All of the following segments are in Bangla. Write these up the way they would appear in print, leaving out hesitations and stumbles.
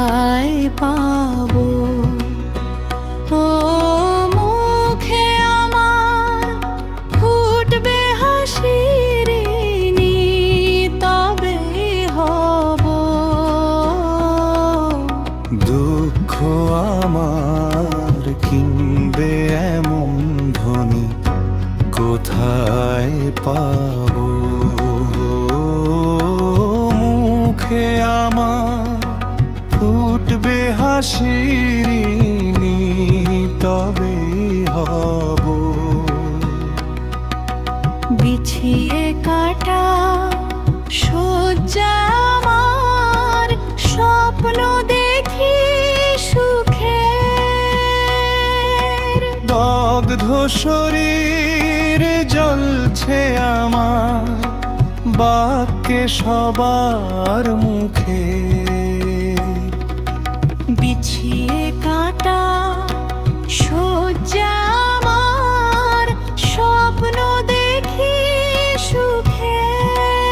কোথায় পাবো? ও মুখে আমার ফুটবে হাসির নি, তবে হব। দুঃখ আমার কিনবে এমন ধনী কোথায় পাবো? মুখে আমার ফুটবে হাসির নি, তবে হব। বিছিয়ে কাটা শয্যা আমার, স্বপ্ন দেখি সুখের। দগ্ধ শরীর জ্বলছে আমার, বাক্যে সবার মুখে। বিছিয়ে কাটা শয্যা আমার, স্বপ্ন দেখি সুখের।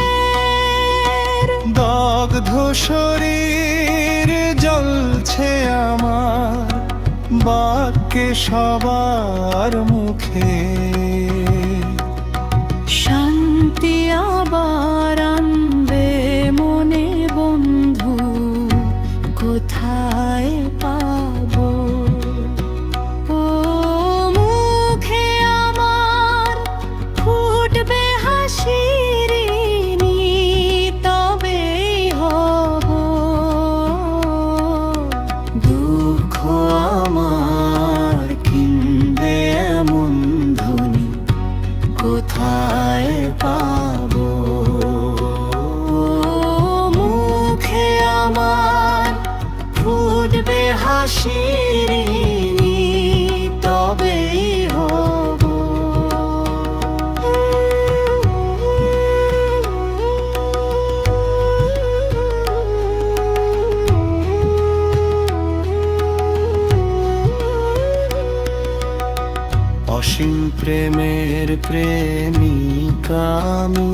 দগ্ধ শরীর জ্বলছে আমার, বাক্যে সবার মুখে। শান্তি আবার আনবে মনে বন্ধু, কোথায় পাবো? ও মুখে আমার ফুটবে হাসির নি, তবে হব। দুঃখ আমার কিনবে এমন ধনী, কোথায় পাবো? মুখে আমার ফুটবে হাসির নি, তবে হব। অসীম প্রেমের প্রেমিকা আমি,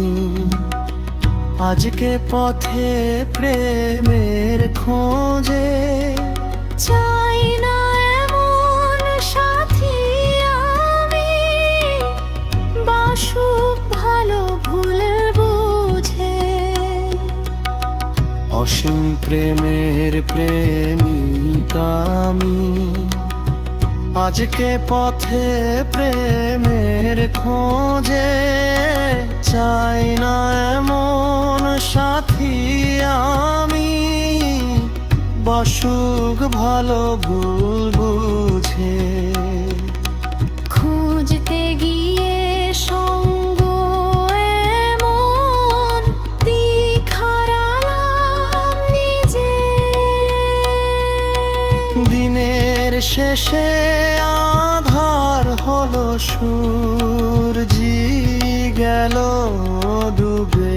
আজকে পথে প্রেমের খোঁজে। চাই না এমন সাথী আমি, বাসুক ভালো ভুল বুঝে। অসীম প্রেমের প্রেমিকা আমি, আজকে পথে প্রেমের খোঁজে। চাই না এমন সাথী আমি, বসুক ভালো ভুল বুঝে। খুঁজতে গিয়ে সঙ্গ এমন দিখারালাম নিজে। দিনের শেষে আধার হলো, সূর্যি গেল ডুবে।